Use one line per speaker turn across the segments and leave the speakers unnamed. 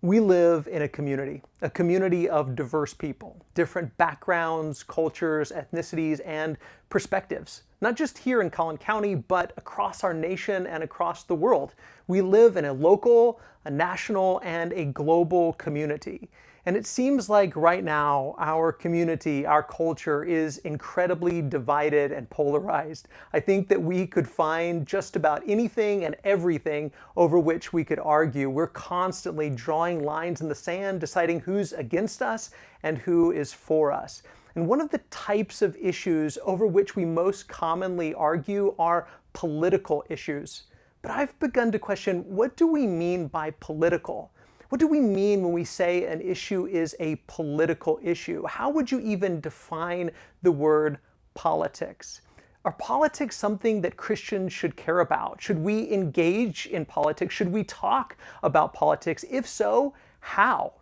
We live in a community of diverse people, different backgrounds, cultures, ethnicities, and perspectives. Not just here in Collin County, but across our nation and across the world. We live in a local, a national, and a global community. And it seems like right now, our community, our culture is incredibly divided and polarized. I think that we could find just about anything and everything over which we could argue. We're constantly drawing lines in the sand, deciding who's against us and who is for us. And one of the types of issues over which we most commonly argue are political issues. But I've begun to question, what do we mean by political? What do we mean when we say an issue is a political issue? How would you even define the word politics? Are politics something that Christians should care about? Should we engage in politics? Should we talk about politics? If so, how?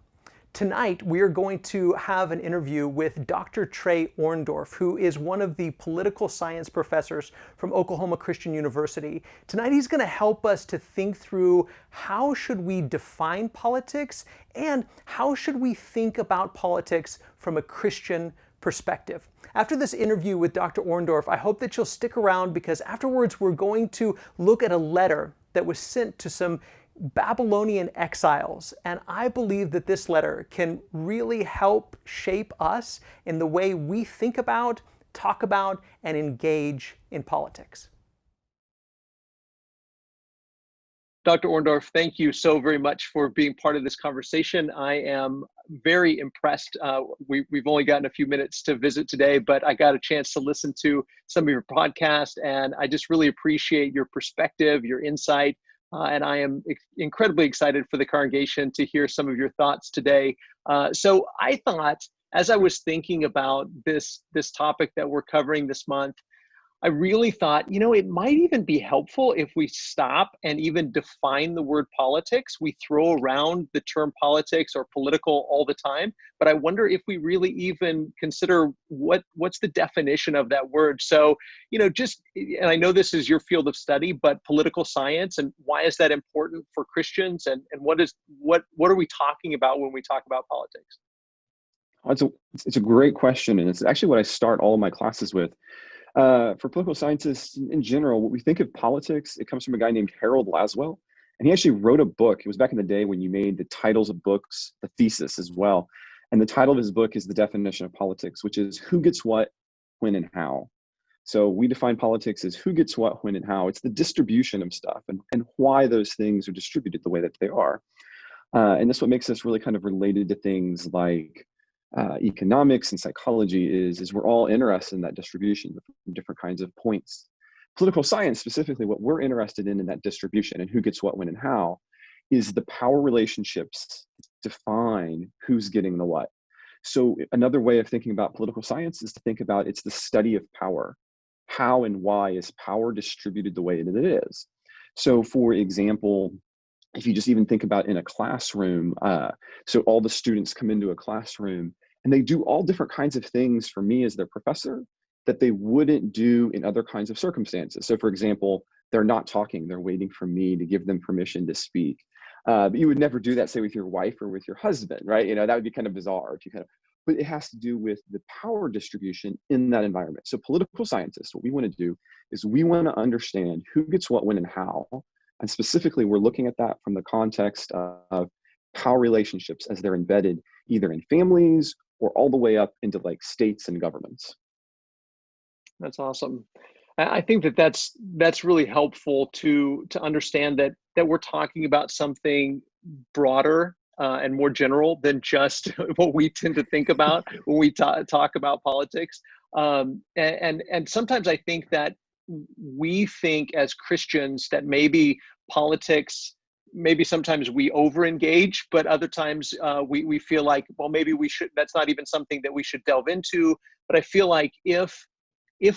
Tonight, we are going to have an interview with Dr. Trey Orndorff, who is one of the political science professors from Oklahoma Christian University. Tonight, he's going to help us to think through how should we define politics and how should we think about politics from a Christian perspective. After this interview with Dr. Orndorff, I hope that you'll stick around because afterwards we're going to look at a letter that was sent to some Babylonian exiles, and I believe that this letter can really help shape us in the way we think about, talk about, and engage in politics.
Dr. Orndorff, thank you so very much for being part of this conversation. I am very impressed. We've only gotten a few minutes to visit today, but I got a chance to listen to some of your podcast, and I just really appreciate your perspective, your insight. And I am incredibly excited for the congregation to hear some of your thoughts today. So I thought, as I was thinking about this topic that we're covering this month, I really thought, it might even be helpful if we stop and even define the word politics. We throw around the term politics or political all the time, but I wonder if we really even consider what's the definition of that word. So, and I know this is your field of study, but political science, and why is that important for Christians? And what are we talking about when we talk about politics?
It's a great question, and it's actually what I start all of my classes with. For political scientists in general, what we think of politics, it comes from a guy named Harold Laswell. And he actually wrote a book. It was back in the day when you made the titles of books, the thesis as well. And the title of his book is The Definition of Politics, which is who gets what, when, and how. So we define politics as who gets what, when, and how. It's the distribution of stuff and why those things are distributed the way that they are. And that's what makes us really kind of related to things like economics and psychology is we're all interested in that distribution from different kinds of points. Political science, specifically, what we're interested in that distribution and who gets what, when, and how, is the power relationships define who's getting the what. So another way of thinking about political science is to think about it's the study of power. How and why is power distributed the way that it is? So for example, if you just even think about in a classroom, so all the students come into a classroom and they do all different kinds of things for me as their professor that they wouldn't do in other kinds of circumstances. So for example, they're not talking, they're waiting for me to give them permission to speak. But you would never do that, say, with your wife or with your husband, right? That would be kind of bizarre if you but it has to do with the power distribution in that environment. So political scientists, what we want to do is we want to understand who gets what, when, and how. And specifically, we're looking at that from the context of power relationships as they're embedded either in families or all the way up into like states and governments.
That's awesome. I think that's really helpful to understand that we're talking about something broader and more general than just what we tend to think about when we talk about politics. And sometimes I think that we think as Christians that maybe politics, maybe sometimes we over-engage, but other times we feel like, well, maybe we should, that's not even something that we should delve into. But I feel like if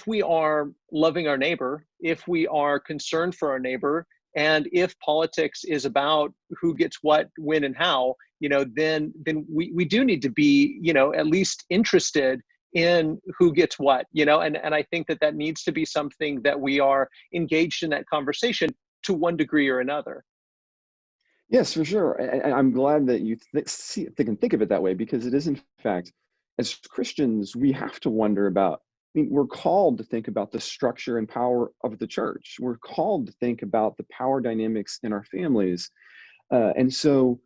we are loving our neighbor, if we are concerned for our neighbor, and if politics is about who gets what, when, and how, then we do need to be, at least interested in who gets what, and I think that needs to be something that we are engaged in that conversation to one degree or another.
Yes, for sure. And I'm glad that you think of it that way, because it is, in fact, as Christians, we have to wonder about. I mean, we're called to think about the structure and power of the church. We're called to think about the power dynamics in our families. And so,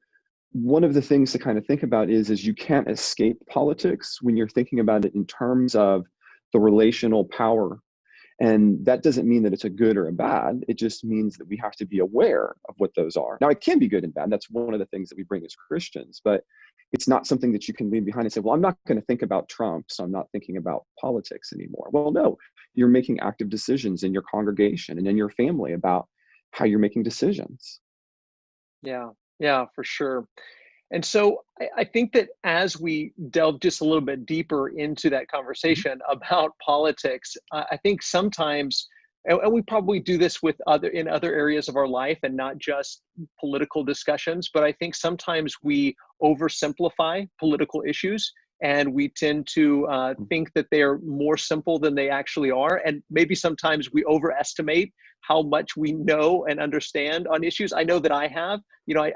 one of the things to kind of think about is you can't escape politics when you're thinking about it in terms of the relational power. And that doesn't mean that it's a good or a bad. It just means that we have to be aware of what those are. Now, it can be good and bad. That's one of the things that we bring as Christians, but it's not something that you can leave behind and say, well, I'm not going to think about Trump, so I'm not thinking about politics anymore. Well, no, you're making active decisions in your congregation and in your family about how you're making decisions.
Yeah, yeah, for sure. And so I think that as we delve just a little bit deeper into that
Mhm.
conversation about politics, I think sometimes, and we probably do this with other areas of our life and not just political discussions, but I think sometimes we oversimplify political issues and we tend to think that they are more simple than they actually are. And maybe sometimes we overestimate how much we know and understand on issues. I know that I have.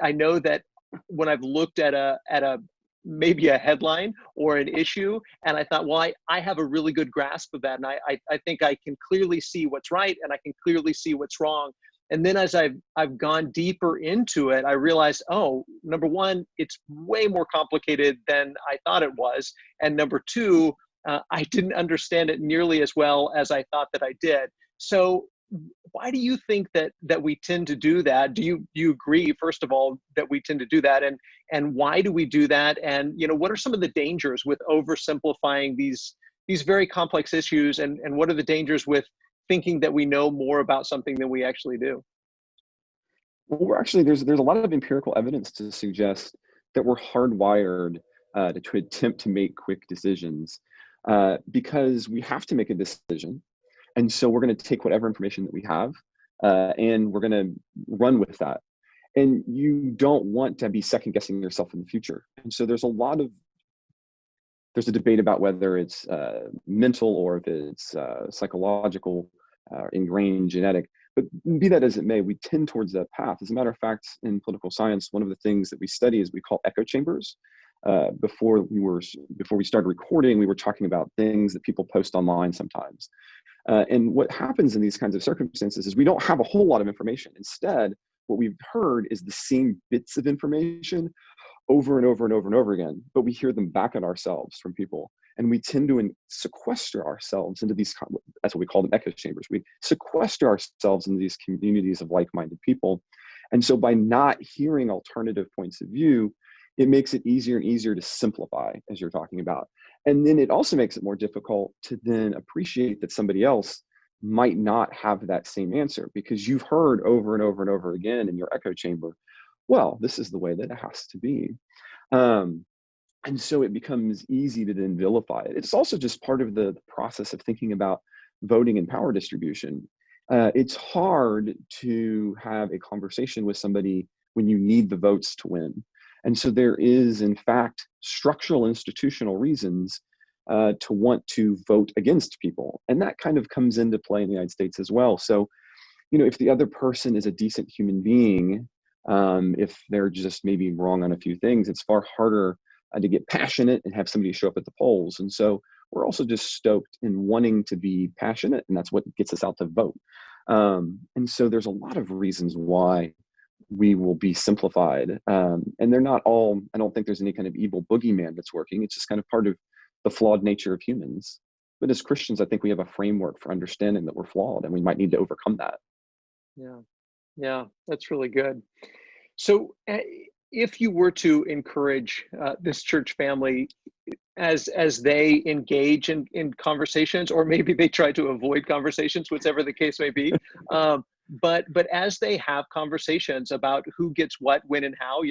I know that when I've looked at a maybe a headline or an issue, and I thought, well, I have a really good grasp of that, and I think I can clearly see what's right and I can clearly see what's wrong. And then as I've gone deeper into it, I realized, oh, number one, it's way more complicated than I thought it was, and number two, I didn't understand it nearly as well as I thought that I did. So why do you think that we tend to do that? Do you agree, first of all, that we tend to do that, and why do we do that? And what are some of the dangers with oversimplifying these very complex issues, and what are the dangers with thinking that we know more about something than we actually do?
Well, we're actually there's a lot of empirical evidence to suggest that we're hardwired to attempt to make quick decisions, because we have to make a decision, and so we're going to take whatever information that we have, and we're going to run with that. And you don't want to be second guessing yourself in the future. And so there's a debate about whether it's mental or if it's psychological, ingrained genetic. But be that as it may, we tend towards that path. As a matter of fact, in political science, one of the things that we study is we call echo chambers. Before we started recording, we were talking about things that people post online sometimes. And what happens in these kinds of circumstances is we don't have a whole lot of information. Instead, what we've heard is the same bits of information over and over and over and over again, but we hear them back at ourselves from people. And we tend to sequester ourselves into these, that's what we call them, echo chambers. We sequester ourselves into these communities of like-minded people. And so by not hearing alternative points of view, it makes it easier and easier to simplify, as you're talking about. And then it also makes it more difficult to then appreciate that somebody else might not have that same answer, because you've heard over and over and over again in your echo chamber, well, this is the way that it has to be. Um, and so it becomes easy to then vilify it. It's also just part of the process of thinking about voting and power distribution. It's hard to have a conversation with somebody when you need the votes to win. And so there is, in fact, structural institutional reasons to want to vote against people. And that kind of comes into play in the United States as well. So, if the other person is a decent human being, if they're just maybe wrong on a few things, it's far harder to get passionate and have somebody show up at the polls. And so we're also just stoked in wanting to be passionate, and that's what gets us out to vote. And so there's a lot of reasons why we will be simplified. And they're not all, I don't think there's any kind of evil boogeyman that's working. It's just kind of part of the flawed nature of humans. But as Christians, I think we have a framework for understanding that we're flawed and we might need to overcome that.
Yeah, yeah, that's really good. So, if you were to encourage this church family as they engage in conversations, or maybe they try to avoid conversations, whichever the case may be, but as they have conversations about who gets what, when, and how,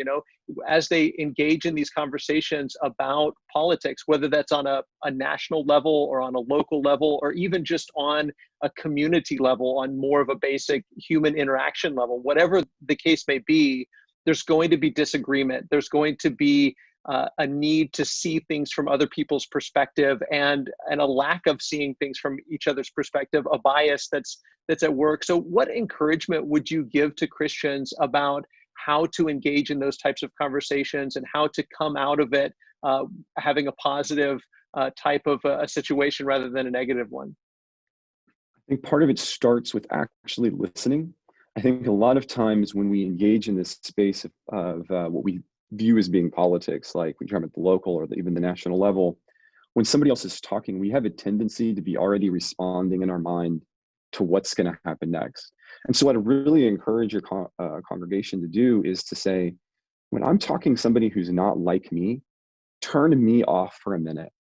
as they engage in these conversations about politics, whether that's on a national level or on a local level, or even just on a community level, on more of a basic human interaction level, whatever the case may be, there's going to be disagreement. There's going to be a need to see things from other people's perspective, and a lack of seeing things from each other's perspective, a bias that's at work. So what encouragement would you give to Christians about how to engage in those types of conversations and how to come out of it having a positive type of a situation rather than a negative one?
I think part of it starts with actually listening. I think a lot of times when we engage in this space of what we view as being politics, like when you're at the local or even the national level, when somebody else is talking, we have a tendency to be already responding in our mind to what's going to happen next. And so what I really encourage your congregation to do is to say, when I'm talking to somebody who's not like me, turn me off for a minute.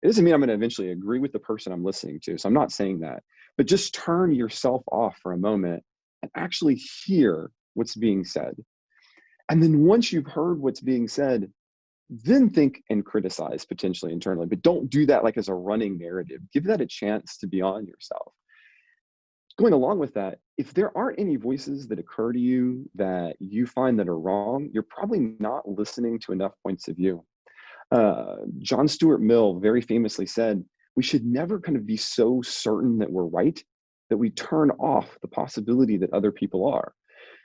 It doesn't mean I'm going to eventually agree with the person I'm listening to. So I'm not saying that, but just turn yourself off for a moment and actually hear what's being said. And then once you've heard what's being said, then think and criticize potentially internally, but don't do that like as a running narrative. Give that a chance to be on yourself. Going along with that, if there aren't any voices that occur to you that you find that are wrong, you're probably not listening to enough points of view. John Stuart Mill very famously said, we should never kind of be so certain that we're right that we turn off the possibility that other people are.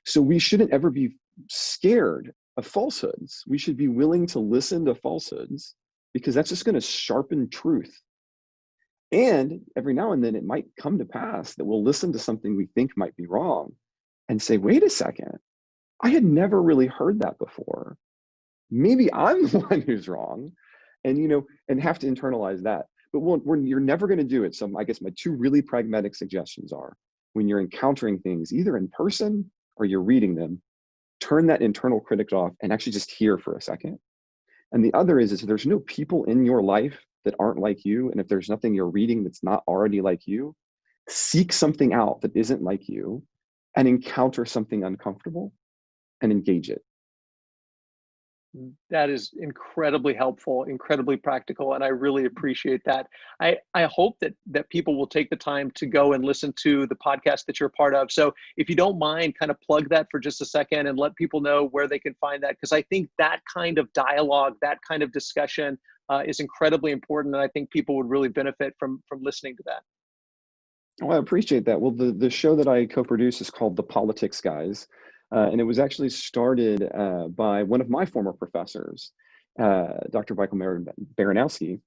So we shouldn't ever be scared of falsehoods. We should be willing to listen to falsehoods because that's just going to sharpen truth. And every now and then it might come to pass that we'll listen to something we think might be wrong and say, wait a second, I had never really heard that before. Maybe I'm the one who's wrong, and have to internalize that. But you're never going to do it. So I guess my two really pragmatic suggestions are, when you're encountering things, either in person or you're reading them, turn that internal critic off and actually just hear for a second. And the other is there's no people in your life that aren't like you. And if there's nothing you're reading that's not already like you, seek something out that isn't like you and encounter something uncomfortable and engage it.
That is incredibly helpful, incredibly practical, and I really appreciate that. I hope that people will take the time to go and listen to the podcast that you're part of. So if you don't mind, kind of plug that for just a second and let people know where they can find that, because I think that kind of dialogue, that kind of discussion is incredibly important, and I think people would really benefit from listening to that.
Well, I appreciate that. Well, the show that I co-produce is called The Politics Guys. And it was actually started by one of my former professors, Dr. Michael Baranowski.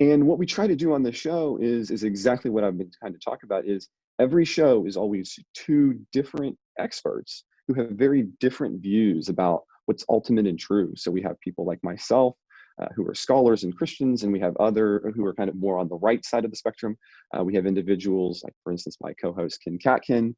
And what we try to do on the show is exactly what I've been trying to talk about. Is every show is always two different experts who have very different views about what's ultimate and true. So we have people like myself, who are scholars and Christians, and we have other who are kind of more on the right side of the spectrum. We have individuals like, for instance, my co-host Ken Katkin,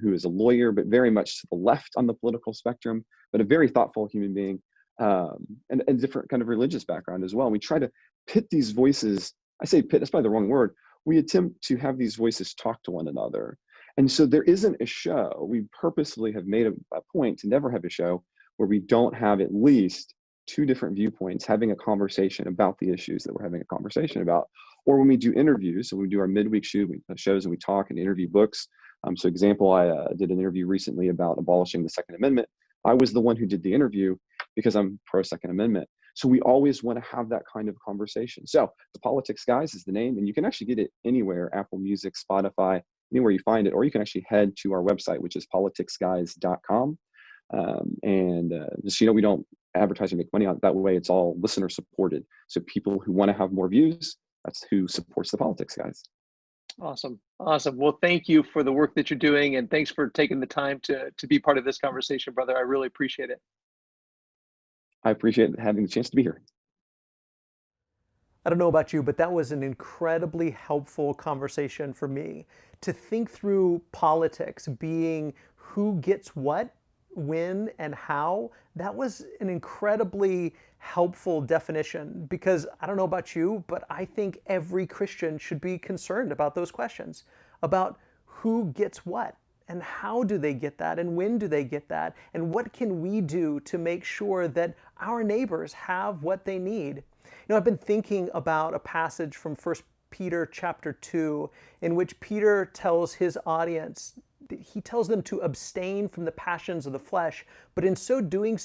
who is a lawyer, but very much to the left on the political spectrum, but a very thoughtful human being, and different kind of religious background as well. And we try to pit these voices. I say pit, that's probably the wrong word. We attempt to have these voices talk to one another. And so there isn't a show. We purposely have made a point to never have a show where we don't have at least two different viewpoints having a conversation about the issues that we're having a conversation about. Or when we do interviews, so we do our midweek shows and we talk and interview books. So example, I did an interview recently about abolishing the Second Amendment. I was the one who did the interview because I'm pro Second Amendment. So we always want to have that kind of conversation. So The Politics Guys is the name, and you can actually get it anywhere, Apple Music, Spotify, anywhere you find it, or you can actually head to our website, which is politicsguys.com. Just, we don't advertise or make money on it. That way it's all listener supported. So people who want to have more views, that's who supports The Politics Guys.
Awesome. Well, thank you for the work that you're doing, and thanks for taking the time to be part of this conversation, brother. I really appreciate it.
I appreciate having the chance to be here.
I don't know about you, but that was an incredibly helpful conversation for me to think through politics being who gets what, when, and how. That was an incredibly helpful definition, because I don't know about you, but I think every Christian should be concerned about those questions, about who gets what, and how do they get that, and when do they get that, and what can we do to make sure that our neighbors have what they need. I've been thinking about a passage from 1 Peter chapter 2, in which Peter tells his audience, he tells them to abstain from the passions of the flesh, but in so doing,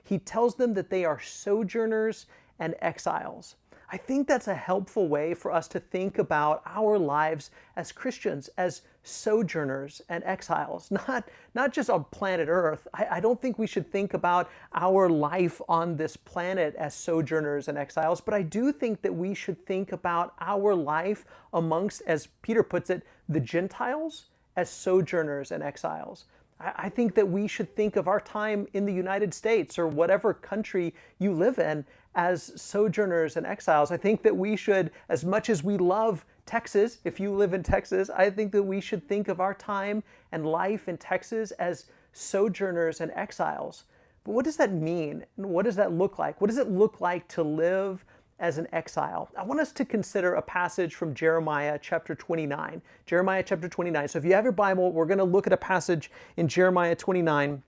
he tells them that they are sojourners and exiles. I think that's a helpful way for us to think about our lives as Christians, as sojourners and exiles, not just on planet Earth. I don't think we should think about our life on this planet as sojourners and exiles, but I do think that we should think about our life amongst, as Peter puts it, the Gentiles as sojourners and exiles. I think that we should think of our time in the United States or whatever country you live in as sojourners and exiles. I think that we should, as much as we love Texas, if you live in Texas, I think that we should think of our time and life in Texas as sojourners and exiles. But what does that mean? And what does that look like? What does it look like to live as an exile? I want us to consider a passage from Jeremiah chapter 29. Jeremiah chapter 29. So if you have your Bible, we're going to look at a passage in Jeremiah 29.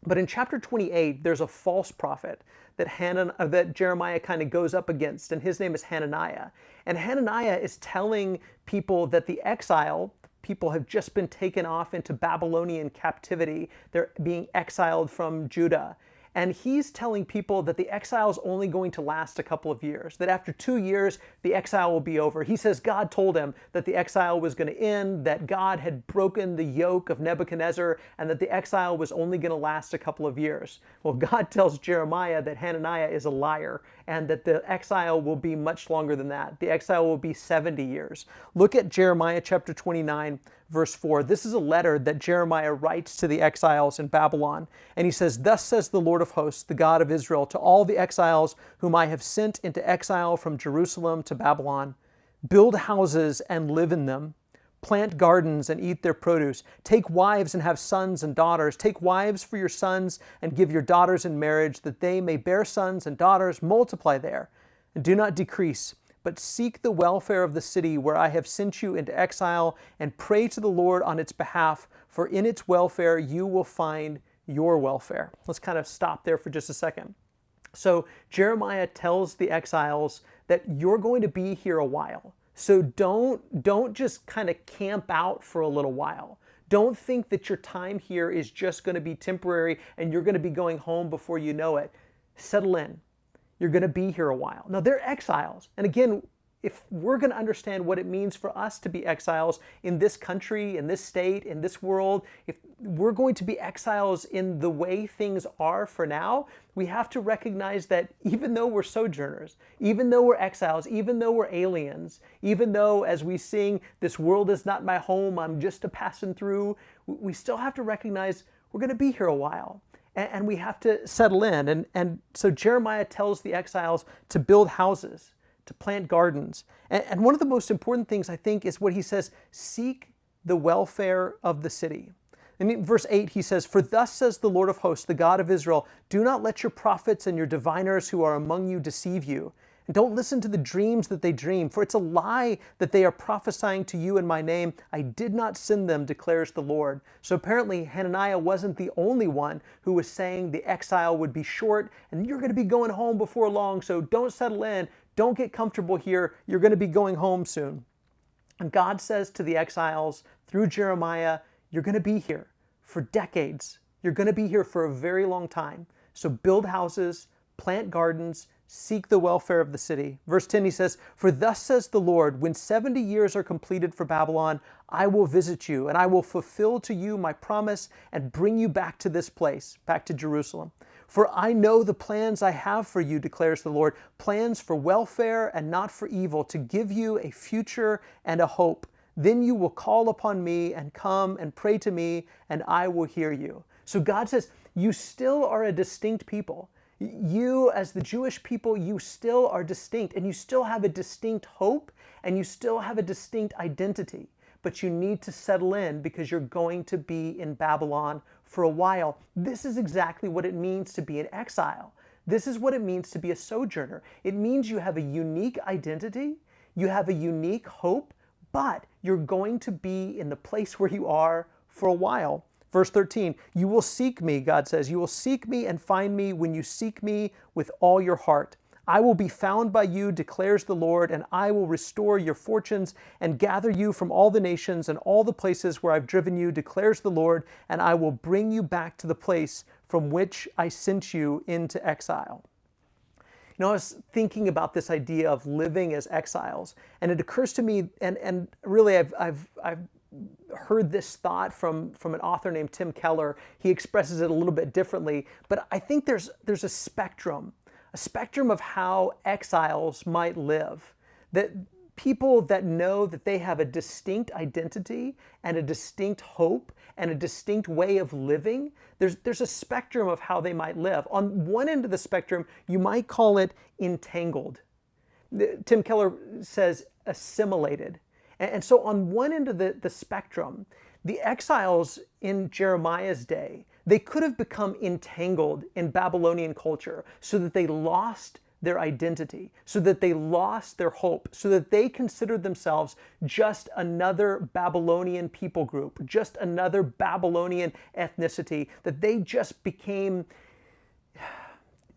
But in chapter 28, there's a false prophet that Jeremiah kind of goes up against, and his name is Hananiah. And Hananiah is telling people that the exile, people have just been taken off into Babylonian captivity. They're being exiled from Judah. And he's telling people that the exile is only going to last a couple of years, that after 2 years, the exile will be over. He says God told him that the exile was going to end, that God had broken the yoke of Nebuchadnezzar, and that the exile was only going to last a couple of years. Well, God tells Jeremiah that Hananiah is a liar, and that the exile will be much longer than that. The exile will be 70 years. Look at Jeremiah chapter 29, verse 4. This is a letter that Jeremiah writes to the exiles in Babylon. And he says, "Thus says the Lord of hosts, the God of Israel, to all the exiles whom I have sent into exile from Jerusalem to Babylon, build houses and live in them. Plant gardens and eat their produce. Take wives and have sons and daughters. Take wives for your sons and give your daughters in marriage, that they may bear sons and daughters, multiply there, and do not decrease. But seek the welfare of the city where I have sent you into exile, and pray to the Lord on its behalf, for in its welfare you will find your welfare." Let's kind of stop there for just a second. So Jeremiah tells the exiles that you're going to be here a while. So don't just kind of camp out for a little while. Don't think that your time here is just going to be temporary and you're going to be going home before you know it. Settle in. You're going to be here a while. Now, they're exiles. And again, if we're going to understand what it means for us to be exiles in this country, in this state, in this world, if we're going to be exiles in the way things are for now, we have to recognize that even though we're sojourners, even though we're exiles, even though we're aliens, even though, as we sing, "This world is not my home, I'm just a passing through," we still have to recognize we're going to be here a while. And we have to settle in. And so Jeremiah tells the exiles to build houses, to plant gardens. And one of the most important things, I think, is what he says, seek the welfare of the city. In verse 8, he says, "For thus says the Lord of hosts, the God of Israel, do not let your prophets and your diviners who are among you deceive you. And don't listen to the dreams that they dream, for it's a lie that they are prophesying to you in my name. I did not send them, declares the Lord." So apparently Hananiah wasn't the only one who was saying the exile would be short and you're going to be going home before long, so don't settle in, don't get comfortable here, you're going to be going home soon. And God says to the exiles through Jeremiah, you're going to be here for decades. You're going to be here for a very long time. So build houses, plant gardens, seek the welfare of the city. Verse 10, he says, "For thus says the Lord, when 70 years are completed for Babylon, I will visit you, and I will fulfill to you my promise and bring you back to this place," back to Jerusalem. "For I know the plans I have for you, declares the Lord, plans for welfare and not for evil, to give you a future and a hope. Then you will call upon me and come and pray to me, and I will hear you." So God says, you still are a distinct people. You, as the Jewish people, you still are distinct, and you still have a distinct hope, and you still have a distinct identity. But you need to settle in because you're going to be in Babylon for a while. This is exactly what it means to be an exile. This is what it means to be a sojourner. It means you have a unique identity, you have a unique hope, but you're going to be in the place where you are for a while. Verse 13, "You will seek me," God says, "you will seek me and find me when you seek me with all your heart. I will be found by you, declares the Lord, and I will restore your fortunes and gather you from all the nations and all the places where I've driven you, declares the Lord, and I will bring you back to the place from which I sent you into exile." I was thinking about this idea of living as exiles, and it occurs to me, and really I've heard this thought from an author named Tim Keller. He expresses it a little bit differently, but I think there's a spectrum of how exiles might live. That people that know that they have a distinct identity and a distinct hope and a distinct way of living, there's a spectrum of how they might live. On one end of the spectrum, you might call it entangled. Tim Keller says assimilated. And so on one end of the spectrum, the exiles in Jeremiah's day, they could have become entangled in Babylonian culture so that they lost their identity, so that they lost their hope, so that they considered themselves just another Babylonian people group, just another Babylonian ethnicity, that they just became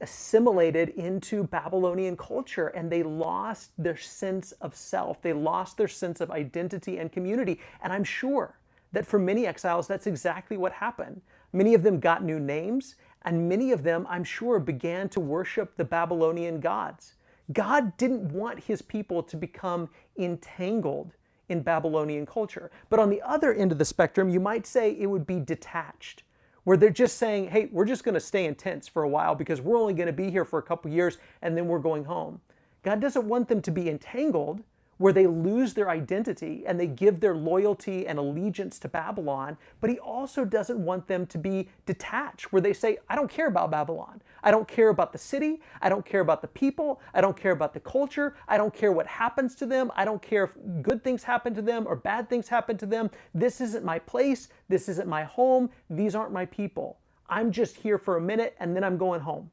assimilated into Babylonian culture, and they lost their sense of self. They lost their sense of identity and community. And I'm sure that for many exiles, that's exactly what happened. Many of them got new names, and many of them, I'm sure, began to worship the Babylonian gods. God didn't want his people to become entangled in Babylonian culture. But on the other end of the spectrum, you might say it would be detached, where they're just saying, hey, we're just going to stay in tents for a while because we're only going to be here for a couple years and then we're going home. God doesn't want them to be entangled, where they lose their identity and they give their loyalty and allegiance to Babylon, but he also doesn't want them to be detached, where they say, I don't care about Babylon. I don't care about the city. I don't care about the people. I don't care about the culture. I don't care what happens to them. I don't care if good things happen to them or bad things happen to them. This isn't my place. This isn't my home. These aren't my people. I'm just here for a minute and then I'm going home.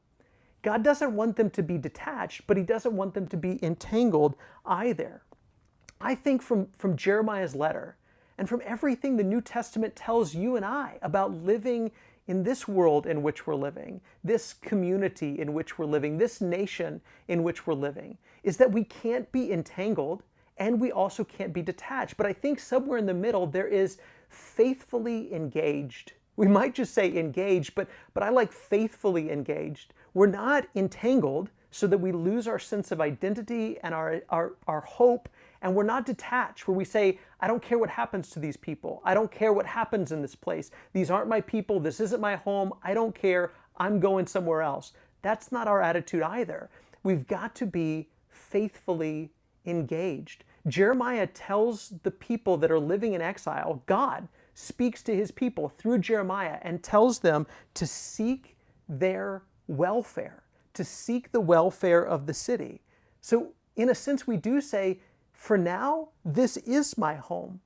God doesn't want them to be detached, but he doesn't want them to be entangled either. I think from Jeremiah's letter and from everything the New Testament tells you and I about living in this world in which we're living, this community in which we're living, this nation in which we're living, is that we can't be entangled and we also can't be detached. But I think somewhere in the middle there is faithfully engaged. We might just say engaged, but I like faithfully engaged. We're not entangled so that we lose our sense of identity and our hope, and we're not detached where we say, I don't care what happens to these people. I don't care what happens in this place. These aren't my people. This isn't my home. I don't care. I'm going somewhere else. That's not our attitude either. We've got to be faithfully engaged. Jeremiah tells the people that are living in exile, God speaks to his people through Jeremiah and tells them to seek their welfare, to seek the welfare of the city. So in a sense, we do say, for now, this is my home,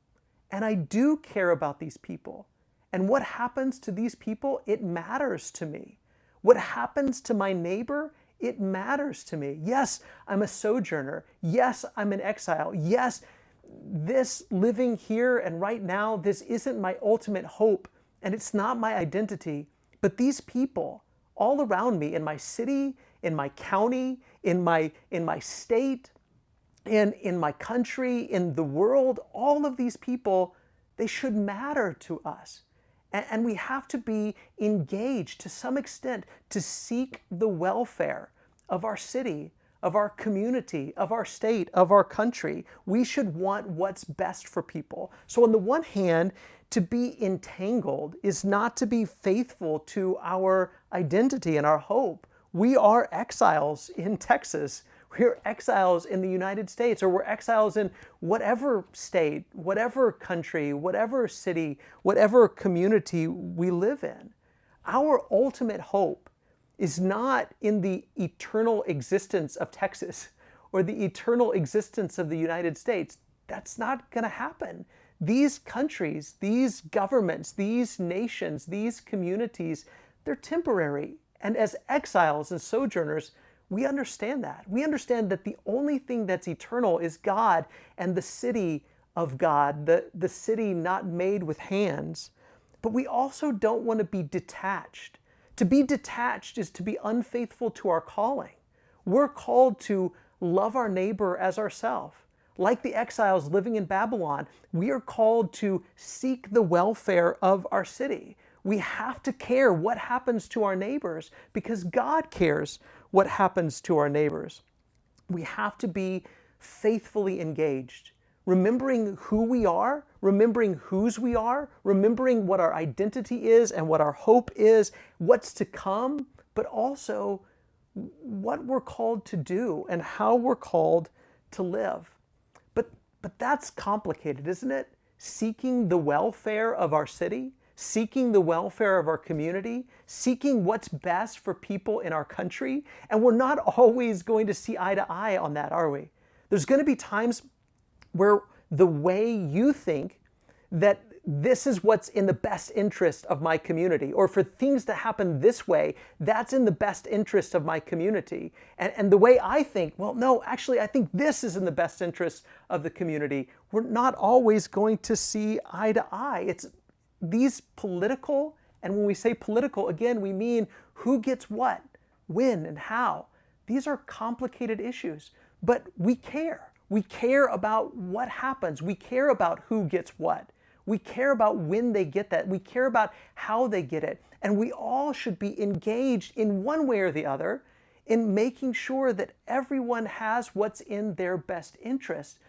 and I do care about these people. And what happens to these people, it matters to me. What happens to my neighbor, it matters to me. Yes, I'm a sojourner. Yes, I'm an exile. Yes, this living here and right now, this isn't my ultimate hope, and it's not my identity. But these people all around me, in my city, in my county, in my state, in my country, in the world, all of these people, they should matter to us. And we have to be engaged to some extent to seek the welfare of our city, of our community, of our state, of our country. We should want what's best for people. So on the one hand, to be entangled is not to be faithful to our identity and our hope. We are exiles in Texas. We're exiles in the United States, or we're exiles in whatever state, whatever country, whatever city, whatever community we live in. Our ultimate hope is not in the eternal existence of Texas or the eternal existence of the United States. That's not going to happen. These countries, these governments, these nations, these communities, they're temporary. And as exiles and sojourners, we understand that. We understand that the only thing that's eternal is God and the city of God, the city not made with hands. But we also don't want to be detached. To be detached is to be unfaithful to our calling. We're called to love our neighbor as ourselves. Like the exiles living in Babylon, we are called to seek the welfare of our city. We have to care what happens to our neighbors because God cares what happens to our neighbors. We have to be faithfully engaged, remembering who we are, remembering whose we are, remembering what our identity is and what our hope is, what's to come, but also what we're called to do and how we're called to live. But that's complicated, isn't it? Seeking the welfare of our city, seeking the welfare of our community, seeking what's best for people in our country. And we're not always going to see eye to eye on that, are we? There's going to be times where the way you think that this is what's in the best interest of my community, or for things to happen this way, that's in the best interest of my community. And the way I think, well, no, actually, I think this is in the best interest of the community. We're not always going to see eye to eye. It's these political, and when we say political, again, we mean who gets what, when, and how. These are complicated issues, but we care. We care about what happens. We care about who gets what. We care about when they get that. We care about how they get it. And we all should be engaged in one way or the other in making sure that everyone has what's in their best interest.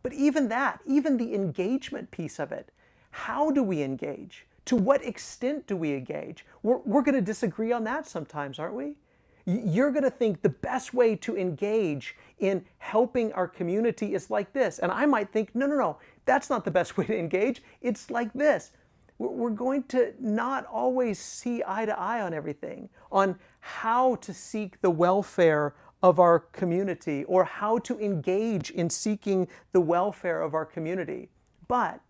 But even that, even the engagement piece of it, how do we engage? To what extent do we engage? We're going to disagree on that sometimes, aren't we? You're going to think the best way to engage in helping our community is like this. And I might think, no, that's not the best way to engage. It's like this. We're going to not always see eye to eye on everything, on how to seek the welfare of our community or how to engage in seeking the welfare of our community. But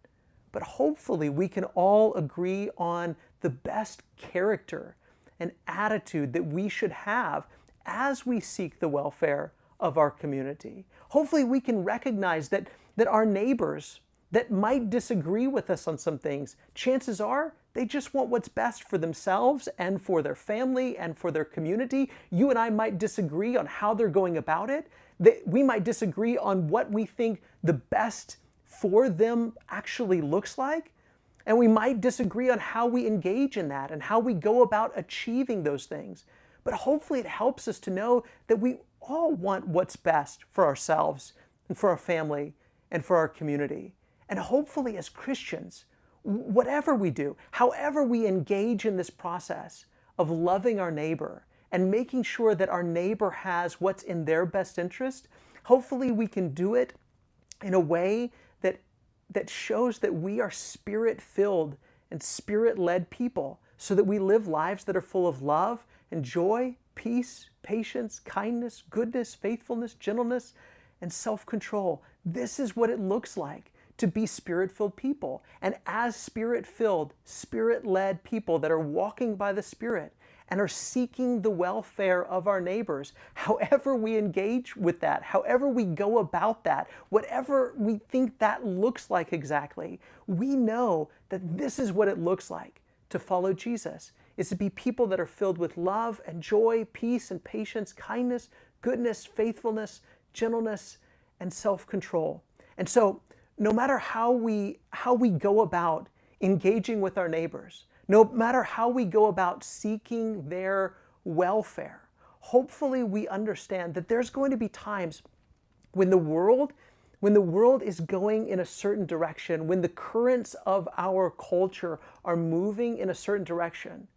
hopefully we can all agree on the best character and attitude that we should have as we seek the welfare of our community. Hopefully we can recognize that our neighbors that might disagree with us on some things, chances are they just want what's best for themselves and for their family and for their community. You and I might disagree on how they're going about it. We might disagree on what we think the best for them actually looks like. And we might disagree on how we engage in that and how we go about achieving those things. But hopefully it helps us to know that we all want what's best for ourselves and for our family and for our community. And hopefully as Christians, whatever we do, however we engage in this process of loving our neighbor and making sure that our neighbor has what's in their best interest, hopefully we can do it in a way that shows that we are spirit-filled and spirit-led people so that we live lives that are full of love and joy, peace, patience, kindness, goodness, faithfulness, gentleness, and self-control. This is what it looks like to be spirit-filled people. And as spirit-filled, spirit-led people that are walking by the Spirit and are seeking the welfare of our neighbors, however we engage with that, however we go about that, whatever we think that looks like exactly, we know that this is what it looks like to follow Jesus, is to be people that are filled with love and joy, peace and patience, kindness, goodness, faithfulness, gentleness, and self-control. And so no matter how we go about engaging with our neighbors, no matter how we go about seeking their welfare, hopefully we understand that there's going to be times when the world is going in a certain direction, when the currents of our culture are moving in a certain direction.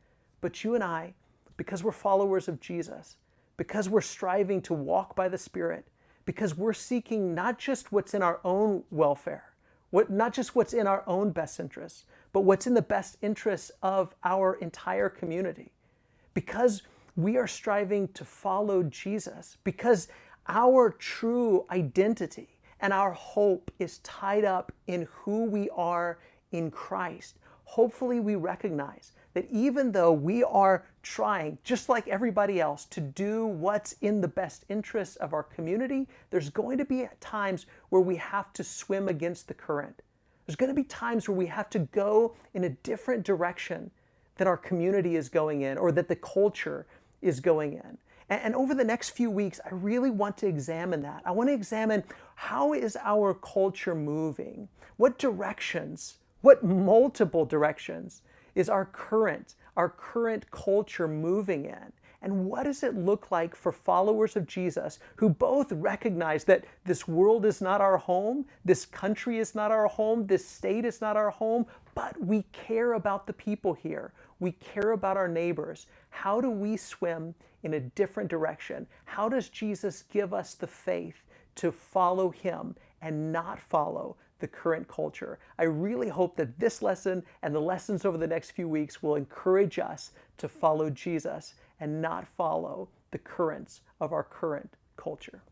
But you and I, because we're followers of Jesus, because we're striving to walk by the Spirit, because we're seeking not just what's in our own welfare, not just what's in our own best interests, but what's in the best interests of our entire community. Because we are striving to follow Jesus, because our true identity and our hope is tied up in who we are in Christ. Hopefully we recognize that even though we are trying, just like everybody else, to do what's in the best interests of our community, there's going to be times where we have to swim against the current. There's going to be times where we have to go in a different direction that our community is going in or that the culture is going in. And over the next few weeks, I really want to examine that. I want to examine how is our culture moving? What directions, what multiple directions is our current culture moving in? And what does it look like for followers of Jesus who both recognize that this world is not our home, this country is not our home, this state is not our home, but we care about the people here. We care about our neighbors. How do we swim in a different direction? How does Jesus give us the faith to follow him and not follow the current culture? I really hope that this lesson and the lessons over the next few weeks will encourage us to follow Jesus and not follow the currents of our current culture.